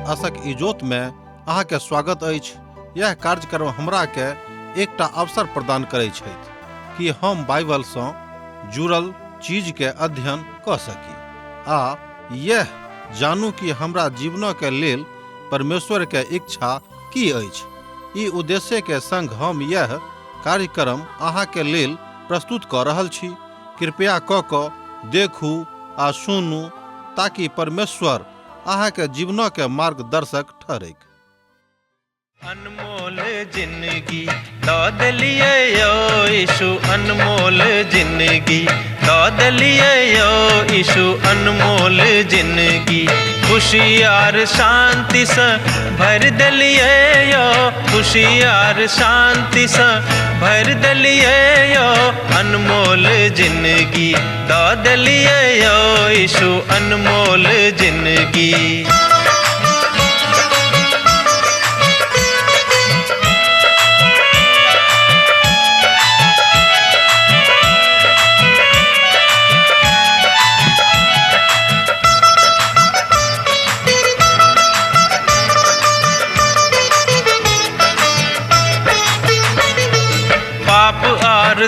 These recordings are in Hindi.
आशक इजोत में अहाँ के स्वागत अछि। यह कार्यक्रम हमरा के एकटा अवसर प्रदान करैत छथि कि हम बाइबल सँ जुड़ल चीज के अध्ययन क सकी आ यह जानू कि हमरा जीवन के लेल परमेश्वर के इच्छा की अछि। ई उद्देश्य के संग हम यह कार्यक्रम अहाँ के लेल प्रस्तुत क रहल छी। कृपया क देखू आ सुनू ताकि परमेश्वर अहाँ के जीवन के मार्गदर्शक ठहरे। अनमोल जिंदगी दाद लिए यो यीशु, अनमोल जिंदगी दाद लिए यो यीशु, अनमोल जिंदगी खुशियार शांति से भर दलिए यो, खुशियार शांति से भर दलिए यो, अनमोल जिंदगी दाद लिए यो यीशु, अनमोल जिंदगी।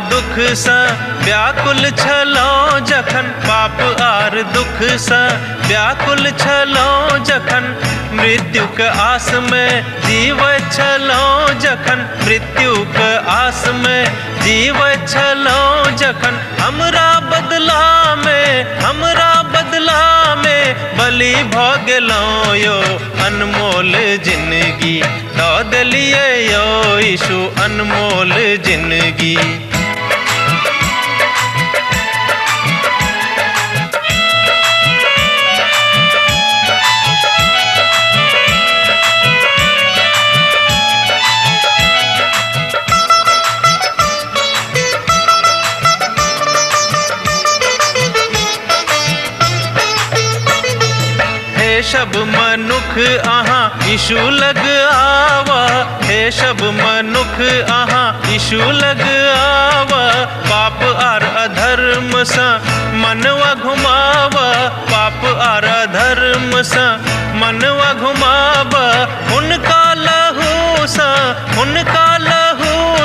दुख सा व्याकुल छलो जखन, पाप आर दुख सा व्याकुल छलो जखन, मृत्यु के आस में जीव छलो जखन, मृत्यु के आस में जीव छलो जखन, हमरा बदला में बलि भ गेलो यो, अनमोल जिंदगी दाद लिए यो यीशु, अनमोल जिंदगी। सब मनुख अहाँ यीशु लग आवा, हे सब मनुख अहाँ यीशु लग आवा, पाप आर अधर्म सा मनवा घुमावा, पाप आर अधर्म सा मनवा घुमावा, उनका लहू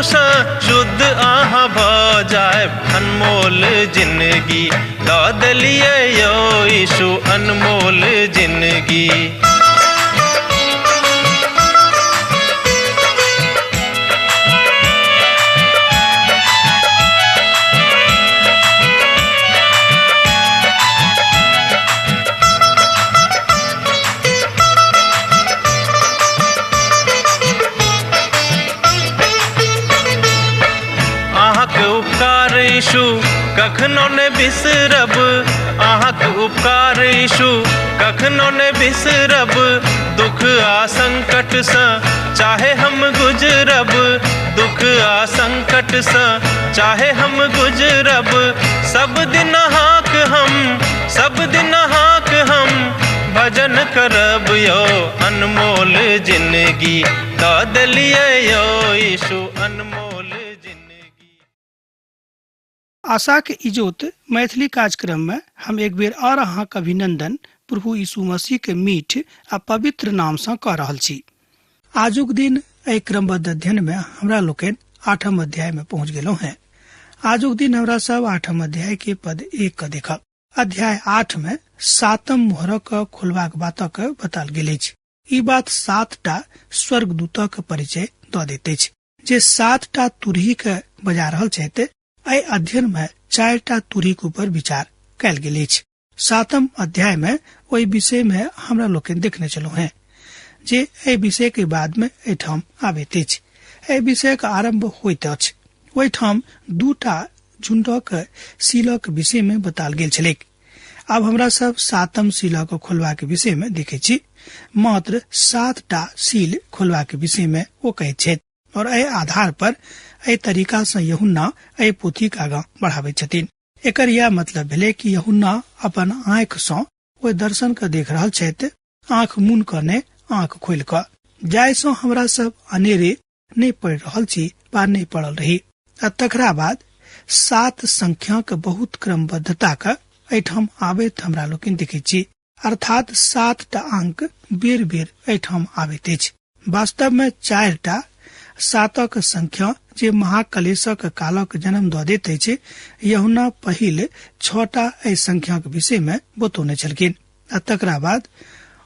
सा शुद्ध आहाँ भ जाए, अनमोल जिंदगी दाद लिए यो यीशु, अनमोल जिंदगी। यीशु कखनो ने बिसरब, अहाँक उपकार यीशु कखनो ने बिसरब, दुख आ संकट से चाहे हम गुजरब, दुख आ संकट से चाहे हम गुजरब, सब दिन हाक हम भजन करब यो, अनमोल जिंदगी दाद लिए यो यीशु, अनमोल। आशा के इजोत मैथिली कार्यक्रम में हम एक बेर और अहाँ के अभिनंदन प्रभु यीशु मसीह के मीठ आ पवित्र नाम से कह रहल छी। आजुक दिन एहि क्रमबद्ध अध्ययन में हमरा लोकन 8म अध्याय में पहुँच गेलहुँ हैं। आजुक दिन हमरा सब 8म अध्याय के पद 1 के देखब। अध्याय 8 में 7म मोहरक खोलबाक बातक बताल गेल अछि। ई बात 7टा स्वर्गदूतक परिचय द दैत अछि जे 7टा तुरही के बजा रहल छथि। एहि अध्ययन में 4टा तुरहीक ऊपर विचार कयल गेल अछि। 7म अध्याय में ओहि विषय में हमरा लोकन देखने चलू हैं जे एहि विषय के बाद में एठाम आबैत अछि। एहि विषय के आरंभ होइत अछि। ओहिठाम 2टा झुंडक सीलक विषय में बताल गेल छलैक। अब हमरा सब 7म सीलक खोलवा के विषय में देखे छी। मात्र 7टा सील खोलवा के विषय में वो कहैत छथि और एहि आधार पर एहि तरीका से यूहन्ना एहि पोथी के आगां बढ़ाबै छथिन। एकर यह मतलब भेलै कि यूहन्ना अपन आँख सँ ओहि दर्शन के देख रहल छथि, आँख मुन क ने आँख खोलि क, जाय सँ हमरा सब अनेरे नहीं पढ़ रहल छी बा नहीं पढ़ल रही। तकरा बाद 7 संख्या के बहुत क्रमबद्धता के एठाम आबैत हमरा लोकन देखै छी। अर्थात 7टा अंक बेर बेर एठाम आबैत अछि। वास्तव में 4टा 7क संख्या जे महाकलेशक कालक जन्म दऽ दैत अछि। यूहन्ना पहिल 6टा एहि संख्याक विषय में बतौने छलखिन आ तकरा बाद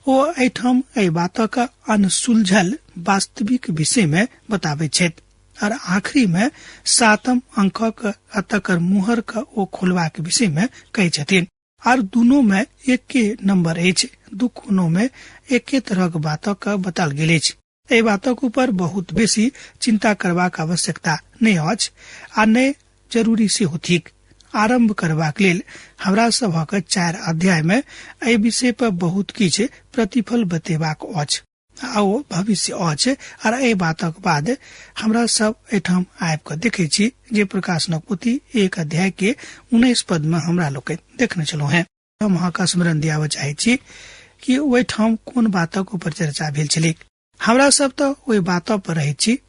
ओ एठाम एहि बातक अनसुलझल वास्तविक विषय में बताबैत छथि और आखिरी में 7म अंकक तकर मुहर का ओ खोलबाक विषय में कहै छथिन। और दोनों में एके नंबर अछि, दुनों में एके तरह के बातक बताल गेल अछि। एहि बातक ऊपर बहुत बेसी चिंता करबाक आवश्यकता नहीं अछि आ नहीं जरूरी सेहो थिक। आरंभ करबाक लेल हमरा सभक 4 अध्याय में एहि विषय पर बहुत किछ प्रतिफल बतेबाक अछि आ ओ भविष्य अछि। और एहि बातक बाद हमरा सब एठाम आबि कऽ देखै छी जे प्रकाशनक पोथी 1 अध्याय के 19 पद में हमरा लोग देखने छलहुँ हैं। हम अहाँके स्मरण दियाबऽ चाहै छी कि ओहिठाम कोन बातक ऊपर चर्चा भेल छलै। हमरा सब तऽ ओहि बात पर रहै छी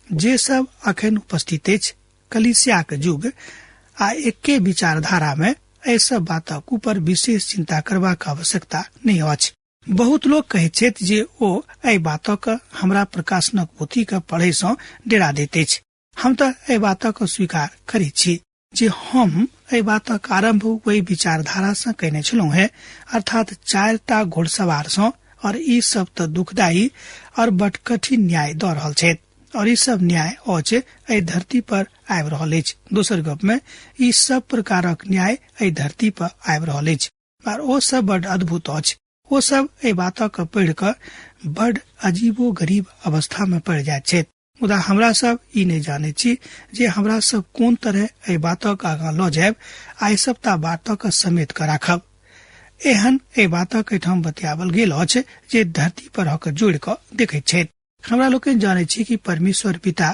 जे सब अखन उपस्थित अछि। कलीसिया के युग आ एके विचारधारा में एहि सब बातक ऊपर विशेष चिंता करबाक आवश्यकता नहीं अछि। बहुत लोग कहै छथि जे ओ एहि बातक हमरा प्रकाशनक पोथी के पढ़ै सँ डेरा दैत अछि। हम तऽ एहि बातक स्वीकार करै छी जे हम एहि बातक आरंभ वही विचारधारा से कहने छलहुँ हैं, अर्थात 4टा घोड़सवार सँ। और ई सब तो दुखदायी और बड़ कठिन न्याय दऽ रहल छथि और ई सब न्याय अछि एहि धरती पर आबि रहल अछि। दोसर गप में ई सब प्रकारक न्याय एहि धरती पर आबि रहल अछि और ओ सब बड़ अद्भुत अछि। ओ सब एहि बातक पढ़ि कऽ बड़ अजीबो गरीब अवस्था में पड़ि जाइत छथि। मुदा हमरा सब ई नहीं जानै छी जे हमरा सब कोन तरह एहि बातक आगाँ लऽ जायब आ एहि सबटा बातक समेत कऽ राखब। एहन एहि बातक एठाम बतियावल गेल अछि जे धरती पर हक जोड़ि कऽ देखैत छथि। हमरा लोग जानै छी कि परमेश्वर पिता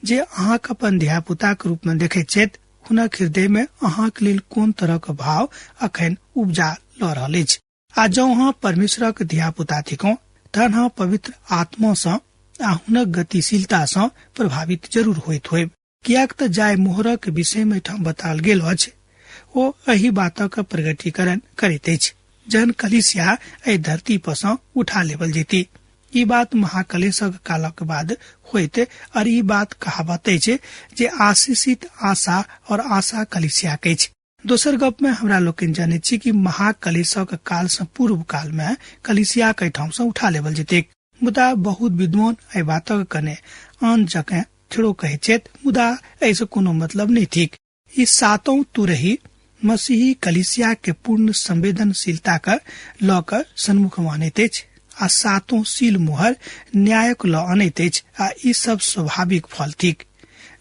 जे अहाँक अपन धिया पुताक रूप में देखैत छथि, हुनक हृदय में अहाँक लेल कोन तरह के भाव अखन उपजा लऽ रहल अछि। आ जँ अहाँ परमेश्वरक धिया पुता थिकौं तहन अहाँ पवित्र आत्मा सँ आ हुनक गतिशीलता सँ प्रभावित जरूर होइत होयब। कियाक तऽ जाय मोहरक विषय में एठाम बताल गेल अछि ओ एही बातक प्रगटीकरण करैत अछि जहन कलीसिया एहि धरती पर सँ उठा लेवल जेती। ई बात महाकलेशक कालक बाद होइत और ई बात कहावत अछि जे आशीषित आशा और आशा कलीसिया के अछि। दोसर गप में हमरा लोग जाने छी कि महाकलेशक काल से पूर्व काल में कलीसिया के ठाम से उठा लेवल जेते। मुदा बहुत विद्वान एहि बातक कने आन जगह थोड़ो कहै छथि, मुदा ऐसे कोनो मतलब नहीं थिक। ई 7ों तुरही मसीही कलीसिया के पूर्ण संवेदनशीलता का लऽ कऽ सन्मुख मानैत अछि आ 7ों सील मोहर न्यायक लऽ अनैत अछि आ ई सब स्वाभाविक फल थिक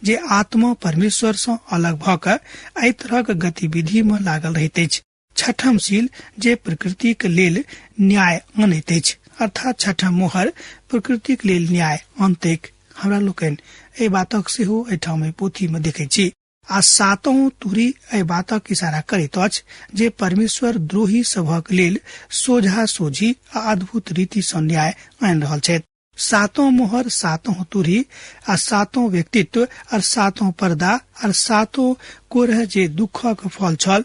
जे आत्मा परमेश्वर सँ अलग भऽ कऽ एहि तरहक गतिविधि में लागल रहैत अछि। 6ठम सील जे प्रकृतिक लेल न्याय अनैत अछि, अर्थात 6ठम मोहर प्रकृतिक लेल न्याय अनतैक। हमरा लोकनि एहि बातक सेहो एहिठाम पोथी में देखै छी आ 7ों तुरी एहि बातक इशारा करैत अछि जे परमेश्वर द्रोही सभक लेल सोझा सोझी आ अद्भुत रीति सँ न्याय आनि रहल छथि। 7ों मोहर 7ों तुरी आ 7ों व्यक्तित्व और 7ों पर्दा और 7ों कोरह जे दुखक फल छल,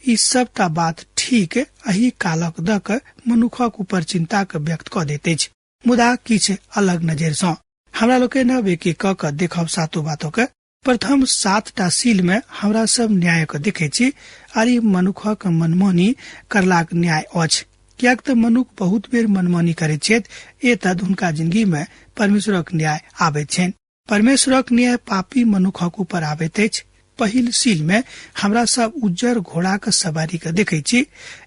ई सबटा बात ठीक एही कालक दऽ कऽ मनुखक ऊपर चिंता के व्यक्त कऽ दैत अछि। मुदा किछ अलग नजर सँ हमरा लोग एक एक कऽ देखब 7 बातों के। प्रथम 7टा सील में हमरा सब न्याय के देखे छी और ई मनुखक मनमानी करलाक न्याय अछि। कियाक तऽ मनुख बहुत बेर मनमानी करैत छथि, एतद हुनका जिंदगी में परमेश्वरक न्याय आबैत छनि। परमेश्वरक न्याय पापी मनुखक ऊपर आबैत अछि। पहिल सील में हमरा सब उज्जर घोड़ा के सवारी के देखे छी।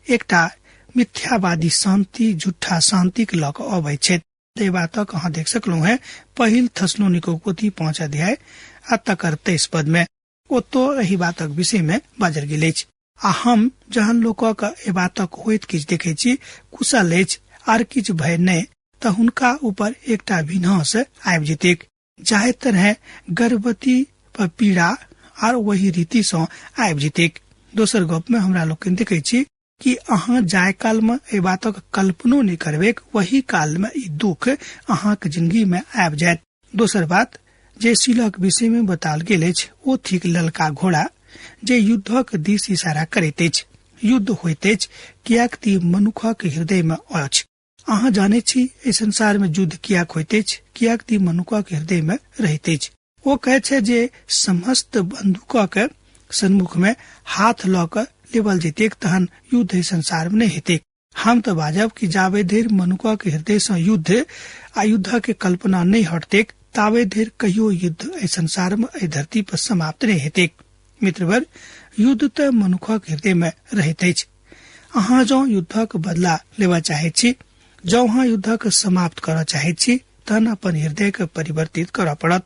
एकटा मिथ्यावादी शांति झूठा शांति के लऽ कऽ अबैत छथि। एहि बातक अहाँ देख सकलहुँ हैं पहिल थस्सलुनीके पोथी 5 अध्याय आ तकर 23 पद में ओतो एही बातक विषय में बाजल गेल अछि। आ हम जहन लोकक एहि बातक होइत किछ देखै छी कुशल अछि आर किछ भय नहि, तऽ हुनका ऊपर एकटा विनाश आबि जेतैक। जाहि तरह गर्भवती पर पीड़ा आर वही रीति सँ आबि जेतैक। दोसर गप में हमरा लोग देखै छी कि अहाँ जाय काल में एहि बातक कल्पनो नहीं करबेक, वही काल में ई दुख अहाँ के जिंदगी में आबि जायत। दोसर बात जे सीलक विषय में बताल गेल अछि ओ थिक ललका घोड़ा जे युद्धक दिस इशारा करैत अछि। युद्ध होइत अछि, कियाक कि मनुखक हृदय में अछि। अहाँ जाने छी एहि संसार में युद्ध कियाक होइत अछि, कियाक कि मनुखक हृदय में रहैत अछि। ओ कहे छै जे समस्त बंदूकक सन्मुख में हाथ लऽ कऽ लेवल जैतेक तहन युद्ध एहि संसार में नहीं हेतैक। हम तो बाजब कि जाबे धरि मनुखक हृदय से युद्ध आ युद्ध के कल्पना नहीं हटतेक ताबे धरि कहियो युद्ध एहि संसार में एहि धरती पर समाप्त नहीं हेतैक। मित्रवर, युद्ध तो मनुखक हृदय में रहैत अछि। अहाँ जँ युद्धक बदला लेवा चाहे छी, जँ अहाँ युद्धक समाप्त करऽ चाहे छी, तहन अपन हृदय के परिवर्तित करऽ पड़त,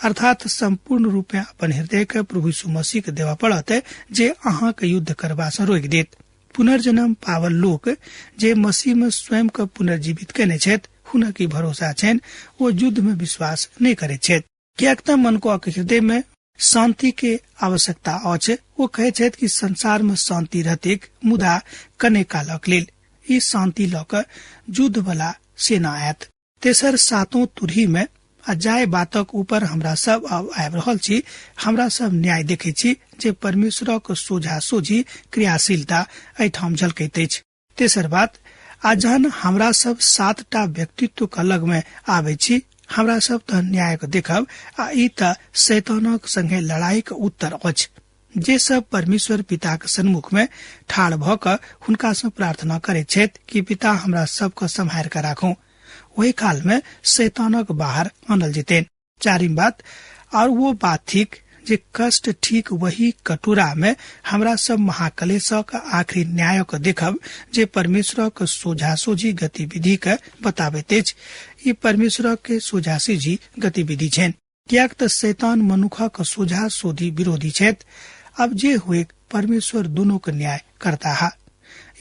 अर्थात संपूर्ण रूप में अपन हृदय के प्रभु यीशु मसीह के देवा पड़त, जे अहाँ के युद्ध करबा से रोकि देत। पुनर्जन्म पावल लोक जे मसीह में स्वयं के पुनर्जीवित केने छथि, हुनक ई भरोसा छनि, वो युद्ध में विश्वास नहीं करे छथि। कियाक तऽ मनुखक हृदय में शांति के आवश्यकता अछि। वो कहे छथि कि संसार में शांति रहतेक, मुदा कने कालक लेल ई शांति लऽ कऽ युद्ध वाला सेना आयत। तेसर सातों तुरही में जाय बातक ऊपर हमरा सब अब आबि रहल छी, हमरा सब न्याय देखे छी जे परमेश्वरक सोझा सोझी क्रियाशीलता एहिठाम झलकैत अछि। तेसर बात, आ जहन हमरा सब 7टा व्यक्तित्व के लग में आबे छी, हमरा सब त न्याय के देखब, आ ई त शैतानक संगे लड़ाई के उत्तर अछि। जे सब परमेश्वर पिता के सन्मुख में ठाढ़ भ क हुनका से प्रार्थना करे छथि कि पिता हमरा सबके सम्हार के राखू, वही काल में शैतानक बाहर आनल जेतेन। चारिम बात, और वो बात ठीक जे कष्ट ठीक वही कटोरा में हमरा सब महाकलेशक आखिरी न्याय के देखब, जे परमेश्वर के सोझा सोझी गतिविधि के बताबैत अछि। ई परमेश्वर के सोझा सोझी गतिविधि छनि, कियाक तऽ शैतान मनुखक सोझा सोझी विरोधी छथि। अब जे हुए परमेश्वर दोनों के न्याय करता है।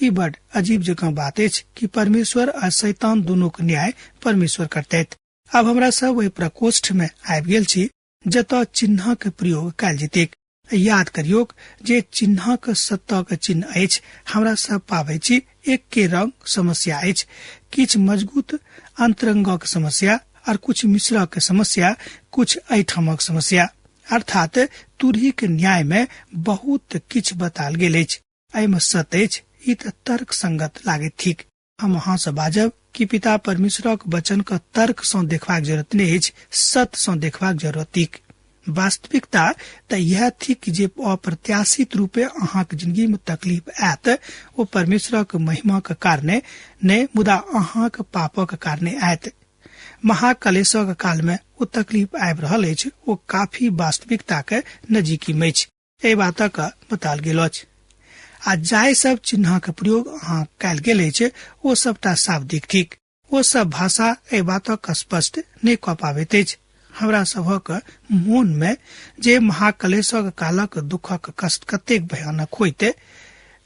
ई बड़ अजीब जगह बात अछि कि परमेश्वर आ शैतान दोनों के न्याय परमेश्वर करते। अब हमरा सब वही प्रकोष्ठ में आबि गेल छी जतऽ चिन्ह के प्रयोग कयल जेतैक। याद करियो जे चिन्ह के सत्ता के चिन्ह अछि। हमरा सब पाबै छी एक के रंग समस्या अछि, किछ मजबूत अंतरंगक समस्या और कुछ मिश्रक के समस्या, कुछ एहिठामक समस्या, अर्थात तुरही के न्याय में बहुत किछ बताल गेल अछि। एहिमे सत्य अछि, ई त तर्क संगत लागे ठीक। हम अहाँ से बाजब कि पिता परमेश्वरक वचन के तर्क से देखबाक जरूरत नहीं अछि, सत्य से देखबाक जरूरत थिक। वास्तविकता त यह थी कि जे अप्रत्याशित रूपे अहाँ के जिंदगी में तकलीफ आयत, वो परमेश्वर के महिमा के कारणे ने, मुदा अहाँ के पापक कारणे आयत। महाकलेशक काल में वो तकलीफ आबि रहल अछि, वो काफी वास्तविकता के नजीकी में अछि। एहि बातक बताल गेल अछि। आ जाय सब चिन्ह के प्रयोग अहाँ कयल गेल अछि, वो सबटा शाब्दिक ठीक। वो सब भाषा एहि बातक स्पष्ट नहीं कऽ पाबैत अछि। हमरा सबक मोन में जे महाकलेशक कालक दुखक कष्ट कतेक भयानक होइते,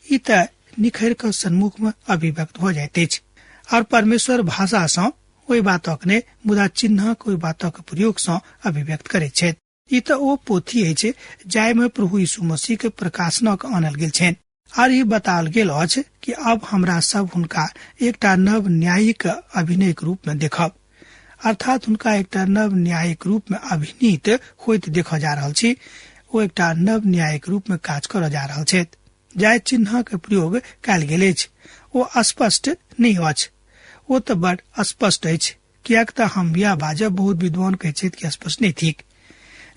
ई त निखैर के सन्मुख में अभिव्यक्त भ जाइत अछि। और परमेश्वर भाषा सँ ओहि बातक ने, मुदा चिन्ह ओहि बातक प्रयोग सँ अभिव्यक्त करैत छथि। ई त ओ पोथी अछि जाय में प्रभु यीशु मसीह के प्रकाशनक आनल गेल छनि। और ई बताल गेल अछि कि अब हमरा सब हुनका एकटा नव न्यायिक अभिनय के रूप में देखब, अर्थात हुनका एकटा नव न्यायिक रूप में अभिनीत होइत देख जा रहल छी। ओ एकटा नव न्यायिक रूप में काज कर जा रहल छथि। जाय चिन्ह के प्रयोग कयल गेल अछि, ओ स्पष्ट नहीं अछि। ओ तो बड़ स्पष्ट अछि, कियाक तऽ हम यह बाजब बहुत विद्वान कहै छथि कि स्पष्ट नहीं थिक।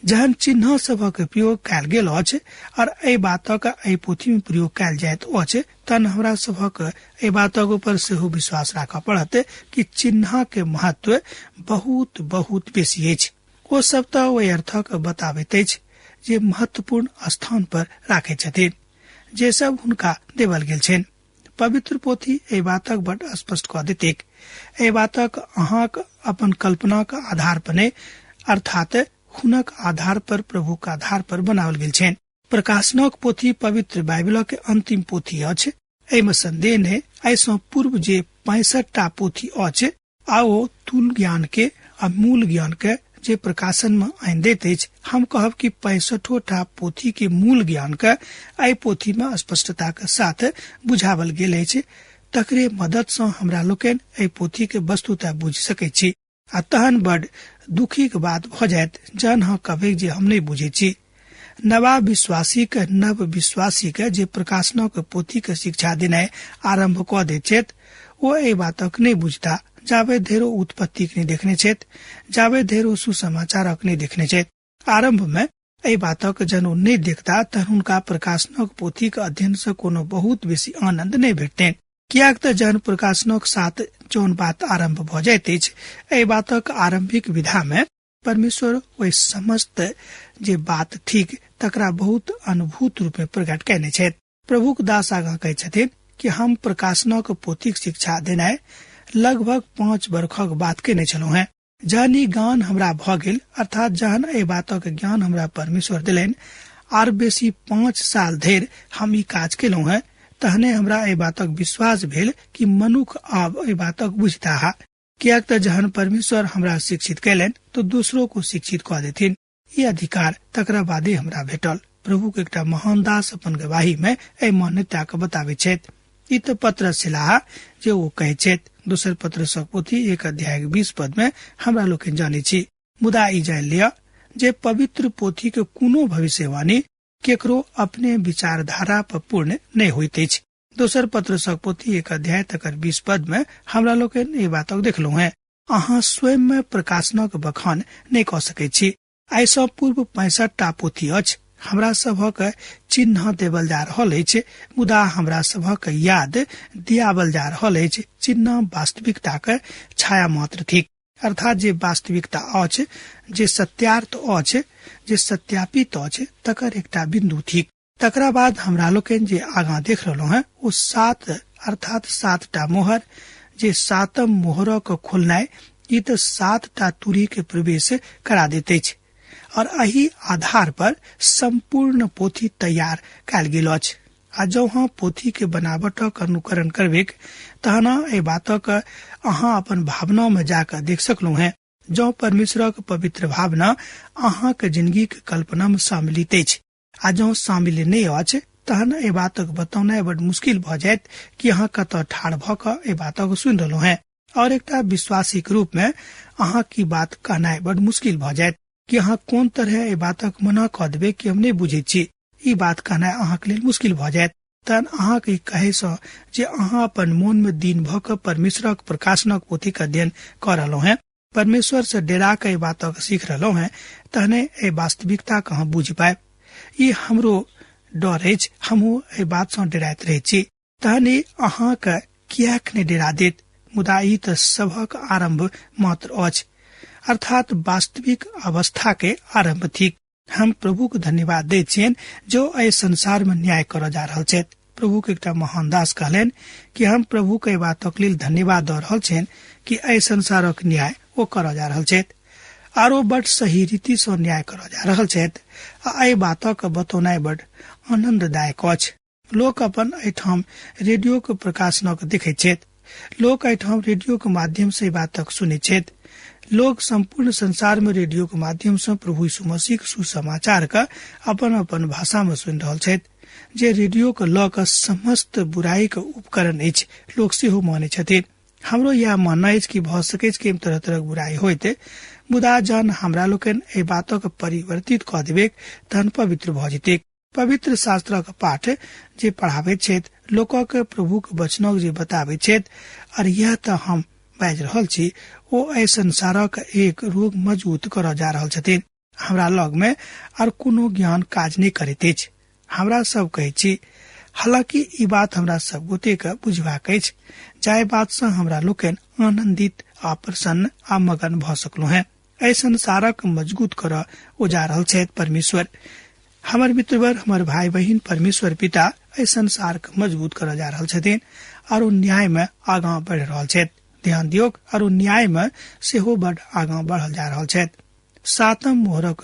जहन चिन्ह सबक प्रयोग कयल गेल अछि और एहि बातक एहि पोथी में प्रयोग कयल जाइत अछि, तहन हमरा सबक एहि बातक ऊपर सेहो विश्वास राखऽ पड़त कि चिन्ह के महत्व बहुत बहुत बेसी अछि। ओ सब तऽ ओहि अर्थक बताबैत अछि जे महत्वपूर्ण स्थान पर राखै छथिन, जे सब हुनका देवल गेल छनि। पवित्र पोथी एहि बातक बड़ स्पष्ट कऽ देतेक। एहि बातक अहाँक अपन कल्पना के आधार पर नहीं, अर्थात हुनक आधार पर, प्रभु के आधार पर बनावल गेल छनि। प्रकाशनक पोथी पवित्र बाइबल के अंतिम पोथी अछि। एहिमे संदेह नहीं, एहिसँ पूर्व जे 65टा पोथी अछि, आओ तुल ज्ञान के आ मूल ज्ञान के जे प्रकाशन में आनि दैत अछि। हम कहब कि 65टा पोथी के मूल ज्ञान के एहि पोथी में स्पष्टता के साथ बुझावल गेल अछि। तकरे मदद सँ हमरा लोकनि एहि पोथी के वस्तुतः बुझि सकैत छी। आ तहन बड़ दुखी के बात भ जायत जहन हम कहबै जे हम नहीं बुझे छी। नवा विश्वासी के नव विश्वासी के जे प्रकाशनों के पोथी के शिक्षा देने आरंभ क दे छेत वो ए बातक नहीं बुझता जावे धेरो उत्पत्ति नहीं देखने छेत जावे धेरो सुसमाचारक नहीं देखने छेत। आरंभ में ए बातक जन नहीं देखता तन उनका प्रकाशनक पोथी के अध्ययन से कोनो बहुत बेसी आनंद नहीं भेटते कियाक त जन प्रकाशनक साथ जौन बात आरंभ भ जाइत अछि ए बातक आरंभिक विधा में परमेश्वर वही समस्त जे बात ठीक तकरा बहुत अनुभूत रूप में प्रकट कैने छथि। प्रभुक दास आगा कहै छथिन कि हम प्रकाशनक पोथीक शिक्षा देनाय लगभग 5 वर्षक बात केने छलहुँ हैं। जहन ई ज्ञान हमरा भ गेल अर्थात जहन ए बातक ज्ञान हमरा परमेश्वर दिलनि आर बेसी 5 साल धरि हम ई काज केलहुँ हैं तहने हमरा ए बातक विश्वास भेल कि मनुख आब ए बातक बुझता है कियाक त जहन परमेश्वर हमरा शिक्षित कैलन तो दूसरों को शिक्षित क देथिन। ये अधिकार तकरा बादे हमरा भेटल। प्रभु के एकटा महान दास अपन गवाही में ए मान्यता के बतावे छथि। ई त पत्रस छिलाह जे ओ कहै छथि। दोसर पत्रसक पोथी 1 अध्याय 20 पद में हमरा लोकनि जानै छी मुदा ई जान लिअ जे पवित्र पोथी के कोनो भविष्यवाणी केकरो अपने विचारधारा पर पूर्ण नहीं होइत अछि। दोसर पत्रसक पोथी 1 अध्याय तकर 20 पद में हमरा लोकनि ए बातक देखलहुँ हैं अहाँ स्वयं में प्रकाशनक बखान नहीं क सकै छी। आइ सँ पूर्व 65टा पोथी अछि हमरा सभक चिन्ह देवल जा रहल अछि मुदा हमरा सभक याद दियावल जा रहल अछि चिन्ह वास्तविकता के छाया मात्र थिक अर्थात जे वास्तविकता अछि जे सत्यार्थ अछि जे सत्यापित अछि तकर एकटा बिंदु थिक। तकरा बाद हमरा लोकनि जे आगा देख रहलहुँ हैं ओ 7 अर्थात 7टा मोहर जे 7म मोहरक खोलनाइ ई त 7टा तुरी के प्रवेश करा दैत अछि और एही आधार पर संपूर्ण पोथी तैयार कयल गेल अछि। आ जँ अहाँ पोथी के बनावटक अनुकरण करबेक तहन ए बातक अहाँ अपन भावना में जाकर देख सकलहुँ हैं। जँ परमेश्वरक पवित्र भावना अहाँ के जिंदगी के कल्पना में सम्मिलित अछि आ जँ शामिल नहीं अछि तहन ए बातक बतौनाइ बड़ मुश्किल भ जायत कि अहाँ कतऽ ठाढ़ भ क ए बातक सुनि रहलहुँ हैं और एकटा विश्वासी के रूप में अहाँ की बात कहनाइ बड़ मुश्किल भ जायत कि अहाँ कोन तरह ए बातक मना क देबै कि हम नहीं बुझै छी। ई बात कहनाइ अहाँ के लेल मुश्किल भ जायत। तहन अहाँ के कहे सँ जे अहाँ अपन मोन में दिन भ क परमेश्वरक प्रकाशनक पोथी के अध्ययन क रहलहुँ हैं परमेश्वर से डेरा के ए बातक सीख रहलहुँ हैं तहने ए वास्तविकता के अहाँ बुझि पायब। ई हमरो डर अछि हमहूँ ए बात सँ डराइत रहै छी तहन अहाँ के कियाक नहि डरा देत मुदा ई त सभक आरंभ मात्र अछि अर्थात वास्तविक अवस्था के आरंभ थिक। हम प्रभु के धन्यवाद दै छियनि जो एहि संसार में न्याय कर जा रहल छथि। प्रभु के एकटा महान दास कहलनि कि हम प्रभु के बातक लेल धन्यवाद दऽ रहल छियनि कि एहि संसारक न्याय ओ कर जा रहल छथि आरो बड सही रीति से न्याय कर जा रहल छथि। आ एहि बातक बतौनाइ बड आनंददायक अछि। लोक अपन एहिठाम रेडियो के प्रकाशनक देखैत छथि लोक एहिठाम रेडियो के माध्यम से बातक सुनै छथि। लोग संपूर्ण संसार में रेडियो के माध्यम से प्रभु यीशु मसीह के सुसमाचार का अपन अपन भाषा में सुनि रहल छथि जे रेडियो के लऽ कऽ समस्त बुराई के उपकरण अछि लोक सेहो मानै छथिन। हमरो यह मानना अछि कि भऽ सकै कि तरह तरह बुराई होइते मुदा जहन हमरा लोकनि एहि बातक परिवर्तित कऽ देबै तहन पवित्र भऽ जेतै। पवित्र शास्त्रक पाठ जे पढ़ाबैत छथि लोकक प्रभु के वचनक जे बताबैत छथि और यह तऽ हम बाजि रहल छी ओ एहि संसारक एक रोग मजबूत कर जा रहल छथिन। हमरा लग में और कोनो ज्ञान काज नहीं करैत अछि। हमरा सब कहै छी हालांकि ई बात हमरा सब गोटे के बुझबाक अछि जाहि बात से हमरा लोकनि आनंदित आ प्रसन्न आ मगन भऽ सकलहुँ हैं। एहि संसारक मजबूत कर ओ जा रहल छथि परमेश्वर। हमर मित्रवर हमर भाई बहिन परमेश्वर पिता एहि संसार के मजबूत कर जा रहल छथिन और न्याय में आगाँ बढ़ि रहल छथि। ध्यान दियौ और न्याय में सेहो बड़ आगाँ बढ़ल जा रहल छथि। 7म मोहरक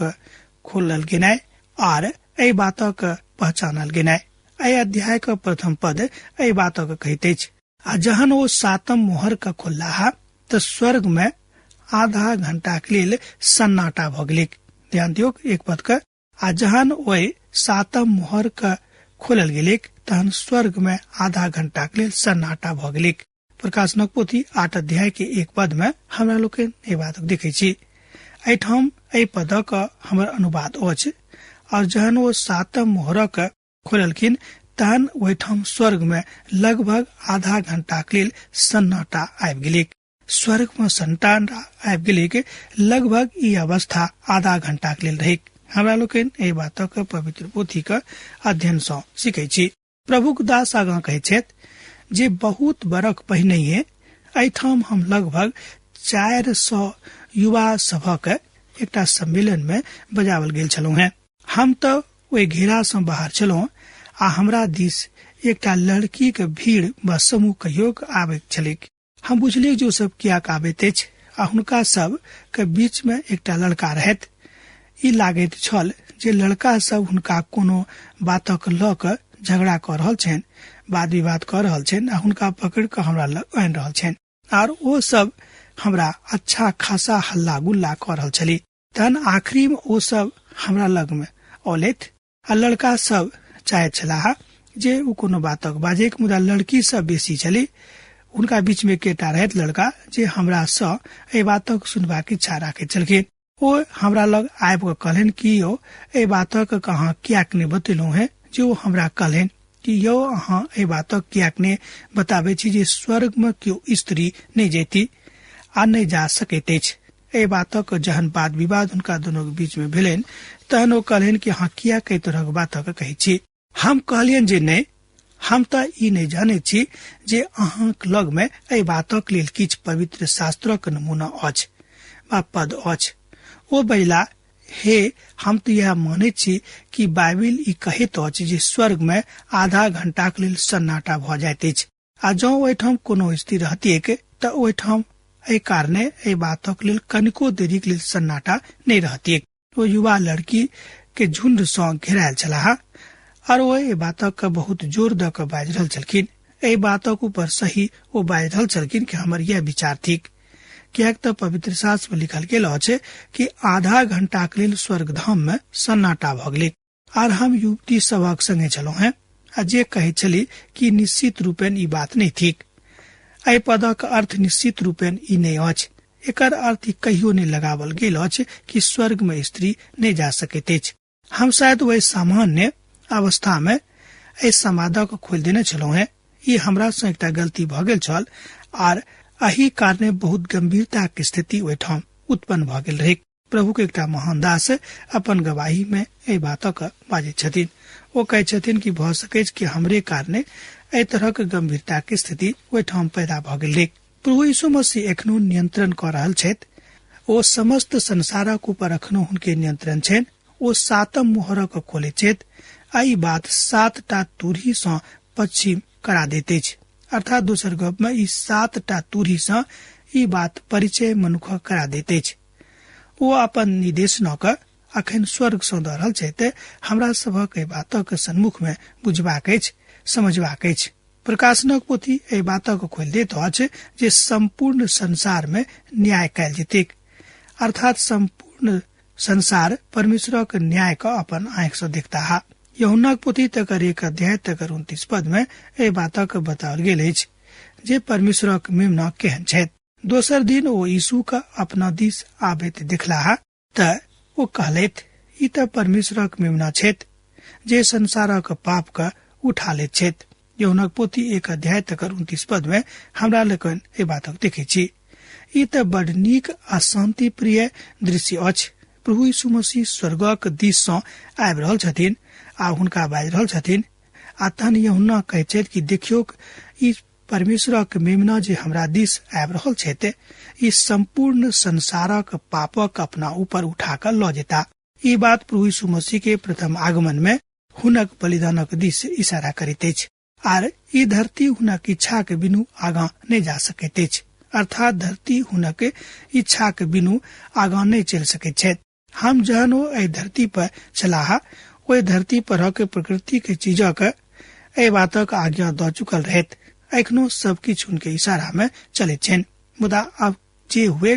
खोलल गेनाइ आर एहि बातक पहचानल गेनाइ एहि अध्याय के प्रथम पद एहि बातक कहैत अछि। आ जहन ओ 7म मोहर के खोललाह तऽ स्वर्ग में आधा घंटा के लेल सन्नाटा भ गेलै। ध्यान दियौ एक पद के आ जहन ओहि 7म मोहर के खोलल गेलै तहन स्वर्ग में आधा घंटा के लेल सन्नाटा भ गेलै। प्रकाशनक पोथी 8 अध्याय के 1 पद में हमरा लोकनि एहि बातक देखै छी। एहिठाम एहि पदक हमर अनुवाद अछि और जहन वो सातम मोहरक खोललखिन तहन ओहिठाम स्वर्ग में लगभग आधा घंटा के लेल सन्नाटा आबि गेलिक। स्वर्ग में सन्नाटा आबि गेलिक। लगभग ई अवस्था आधा घंटा के लेल रहिक। हमरा लोकनि एहि बातक पवित्र पोथी के अध्ययन सँ सीखै छी। प्रभुक दास आगां कहै छथि जे बहुत बरख पहिनहिए एहिठाम हम लगभग 400 युवा सभक एकटा सम्मेलन में बजावल गेल छलहुँ हैं। हम तऽ ओहि घेरा सँ बाहर छलहुँ आ हमरा दिस एकटा लड़की के भीड़ व समूह कहियो आबैत छलिक। हम बुझलियै जे ओ सब कियाक आबैत अछि आ हुनका सब के बीच में एकटा लड़का रहैत। ई लागैत छल जे लड़का सब हुनका कोनो बातक लऽ कऽ झगड़ा कऽ रहल छनि, वाद विवाद कऽ रहल छनि आ हुनका पकड़ि कऽ हमरा लग आनि रहल छनि आर ओ सब हमरा अच्छा खासा हल्ला गुल्ला कऽ रहल छली। तहन आखिरी में ओ सब हमरा लग में औलथि आ लड़का सब चाहैत छलाह जे ओ कोनो बातक बाजैक, मुदा लड़की सब बेसी छली। हुनका बीच में केटा रहैत लड़का जे हमरा सँ एहि बातक सुनबाक इच्छा राखैत छलखिन। ओ हमरा लग आबि कऽ कहलनि कि यौ एहि बातक अहाँ कियाक नहि बतेलहुँ हैं। जे ओ हमरा कहलनि कि यौ अहाँ एहि बातक कियाक नहि बताबै छी जे स्वर्ग में केओ स्त्री नहि जेती आ नहि जा सकैत अछि। एहि बातक जहन वाद विवाद हुनका दुनू के बीच में भेलनि तहन ओ कहलनि कि अहाँ कियाक एहि तरहक बातक कहै छी। हम कहलियनि जे नहि, हम तऽ ई नहि जानैत छी जे अहाँक लग में एहि बातक लेल किछु पवित्र शास्त्रक नमूना अछि वा पद अछि। ओ बजला, हे हम तऽ यह मानैत छी कि बाइबिल ई कहैत अछि जे स्वर्ग में आधा घंटाक लेल सन्नाटा भऽ जाइत अछि आ जँ ओहिठाम कोनो स्त्री रहतियैक तऽ ओहिठाम एहि कारणे एहि बातक लेल कनिको देरीक लेल सन्नाटा नहि रहतियैक। ओ युवा लड़की के झुंड सँ घेरायल छलाह और ओ एहि बातक बहुत जोर दऽ कऽ बाजि रहल छलखिन। एहि बातक ऊपर सही ओ बाजि रहल छलखिन कि हमर यह विचार थिक। कियाक तऽ पवित्र शास्त्र में लिखल गेल अछि कि आधा घंटा के लेल स्वर्ग धाम में सन्नाटा भऽ गेलै आर हम युवती सभक संगे छलहुँ हैं आ जे कहै छली कि निश्चित रूपेण ई बात नहि थिक। एहि पदक अर्थ निश्चित रूपेण ई नहि अछि। एकर अर्थ ई कहियो नहि लगावल गेल अछि कि स्वर्ग में स्त्री नहि जा सकैत अछि। हम शायद वही सामान्य अवस्था में एहि संवादक खोलि देने छलहुँ हैं। ई हमरा सँ एकटा गलती भऽ गेल छल आर एही कारणे बहुत गंभीरता के स्थिति ओहिठाम उत्पन्न भऽ गेल रहे। प्रभु के एकटा महान दास अपन गवाही में एहि बातक बाजै छथिन। ओ कहै छथिन कि भऽ सकै कि हमरे कारणे एहि तरह के गंभीरता के स्थिति ओहिठाम पैदा भऽ गेल रहे। प्रभु यीशु मसीह एखनो नियंत्रण कऽ रहल छथि। ओ समस्त संसारक ऊपर एखनो हुनके नियंत्रण छनि। ओ सातम मोहरक खोलै छथि आ ई बात 7टा तुरही सँ पश्चिम करा दैत अछि। अर्थात दोसर गप में ई 7टा तुरही सँ ई बात परिचय मनुख करा दैत अछि। ओ अपन निर्देशनक अखन स्वर्ग सँ दऽ रहल छथि। हमरा सभक एहि बातक सन्मुख में बुझबाक अछि, समझबाक अछि। प्रकाशनक पोथी एहि बातक खोलि दैत अछि जे संपूर्ण संसार में न्याय कयल जेतैक। अर्थात संपूर्ण संसार परमेश्वरक न्याय का अपन आंख सँ देखता है। यूहन्ना पोथी तकर 1 अध्याय तकर 29 पद में एहि बातक बताओल गेल अछि जे परमेश्वरक मेमना केहन छथि। दोसर दिन ओ यीशु का अपना दिस आबैत देखलाह तऽ ओ कहलथि, ई तऽ परमेश्वरक मेमना छथि जे संसारक पाप का उठा लैत छथि। यूहन्ना पोथी 1 अध्याय तकर 29 पद में हमरा लोकनि एहि बातक देखै छी। ई तऽ बड़ नीक आ शांति प्रिय दृश्य अछि। प्रभु यीशु मसीह स्वर्गक दिस सँ आबि रहल छथिन आ हुनका बाजि रहल छथिन आ तहन यूहन्ना कहै छथि कि देखियौ ई परमेश्वरक मेमना जे हमरा दिस आबि रहल छथि, ई संपूर्ण संसारक पापक अपना ऊपर उठा कऽ लऽ जेता। ई बात प्रभु यीशु मसीह के प्रथम आगमन में हुनक बलिदानक दिस इशारा करैत अछि आर ई धरती हुनक इच्छा के बिनु आगां नहीं जा सकैत अछि। अर्थात धरती हुनक इच्छा के बिनु आगां नहीं चल सकैत छथि। हम जहन ओ एहि धरती पर छलाह ओहि धरती परक प्रकृति के चीजक एहि बातक आज्ञा दऽ चुकल रहैत। एखनो सब किछु हुनके इशारा में चलैत छनि, मुदा आब जे हुए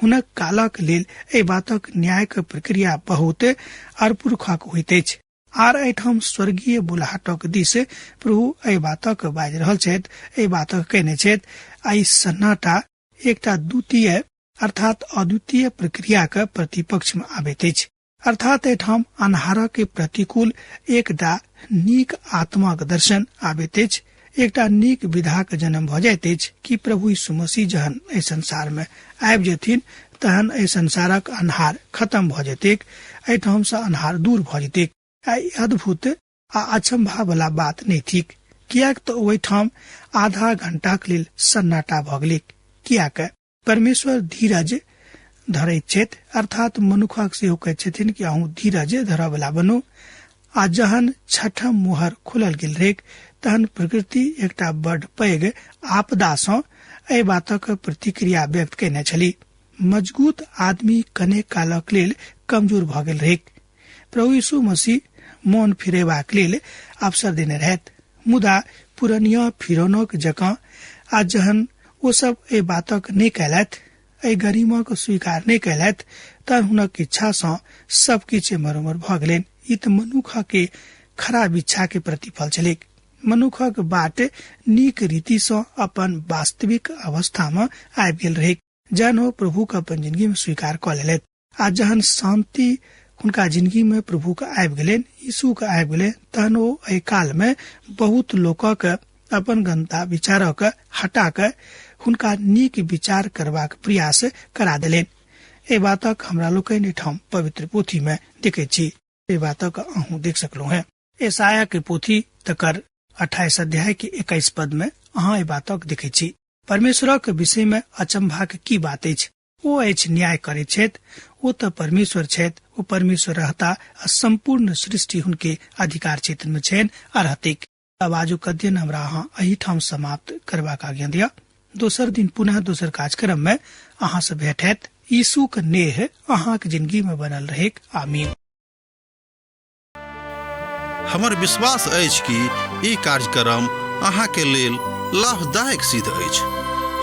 हुनक कालक लेल एहि बातक न्यायक प्रक्रिया बहुत अरपुरखक होइत अछि। आर एहिठाम स्वर्गीय बुलाहटक दिस प्रभु एहि बातक बाजि रहल छथि, एहि बातक कहने छथि आ ई सन्नाटा एकटा द्वितीय अर्थात अद्वितीय प्रक्रिया के प्रतिपक्ष में आबैत अछि। अर्थात एठाम अन्हारा के प्रतिकूल एकटा नीक आत्माक दर्शन आबैत अछि, एकटा नीक विधाक जन्म भ जाइत अछि कि प्रभु यीशु मसीह जहन एहि संसार में आबि जेथिन तहन एहि संसारक अन्हार खत्म भ जेतैक, एहिठाम से अन्हार दूर भ जेतैक। आई अद्भुत आ अचंभा वाला बात नहीं थिक, कियाक तो ओहिठाम आधा घंटाक लेल सन्नाटा भ गेलै, कियाक परमेश्वर धीरज धरैत छथि, अर्थात मनुखक सेहो कहैत छथिन कि अहूँ धीरज धरऽ वाला बनू। आ जहन छठम मुहर खुलल गेल रहेक तहन प्रकृति एकटा बड़ पैघ आपदा सँ एहि बातक प्रतिक्रिया व्यक्त केने छली। मजबूत आदमी कने कालक लेल कमजोर भ गेल रहेक। प्रभु यीशु मसीह मोन फिरेबाक लेल अवसर देने रहथि, मुदा पुरनिया फिरौनक जकाँ आ जहन ओ सब एहि बातक नहि कयलथि, एहि गरिमाक स्वीकार नहि कयलथि, तहन हुनक इच्छा सँ सब किछ एम्हर भ गेलनि। ई त मनुखा के खराब इच्छा के प्रतिफल छलैक। मनुखक बाट नीक रीति सँ अपन वास्तविक अवस्था में आबि गेल रहेक, जहन ओ प्रभु के अपन जिंदगी में स्वीकार क लेलथि। आ जहन शांति हुनका जिंदगी में प्रभु के आबि गेलनि, यीशु के आबि गेलनि, तहन ओ एहि काल में बहुत लोकक अपन गंदा विचारक हटा क हुनका नीक विचार करबाक प्रयास करा देलनि। एहि बातक हमरा लोकनि एहिठाम पवित्र पोथी में देखै छी। एहि बातक अहूँ देख सकलहुँ हैं। यशायाह के पोथी तकर 28 अध्याय के 21 पद में अहाँ एहि बातक देखै छी। परमेश्वरक विषय में अचंभाक की बात अछि। ओ अछि न्याय करैत छथि, ओ त परमेश्वर छथि, ओ परमेश्वर रहता आ संपूर्ण सृष्टि हुनके अधिकार क्षेत्र में छनि आ रहतैक। अब आजुक अध्ययन हमरा अहाँ एहिठाम समाप्त करबाक आज्ञा दिया। दोसर दिन पुनः दोसर कार्यक्रम में अहाँ से भेट हैत। यीशु के नेह अहाँ के जिंदगी में बनल रहेक। आमीन। हमर विश्वास अछि कि ई कार्यक्रम अहाँ के लेल लाभदायक सिद्ध अछि।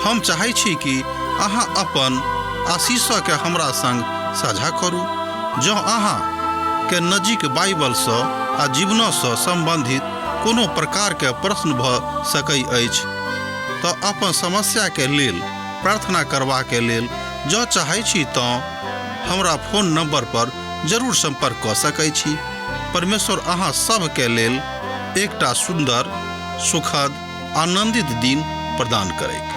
हम चाहै छी कि अहाँ अपन आशीषों के हमरा संग साझा करू। जँ अहाँ के नजीक बाइबल सँ आ जीवनों सँ संबंधित कोनो प्रकार के प्रश्न भ सकै अछि तऽ अपन समस्या के लेल प्रार्थना करबा के लेल जँ चाहै छी तऽ हमरा फोन नंबर पर जरूर संपर्क कऽ सकै छी। परमेश्वर अहाँ सब के लेल एकटा सुंदर, सुखद, आनंदित दिन प्रदान करैक।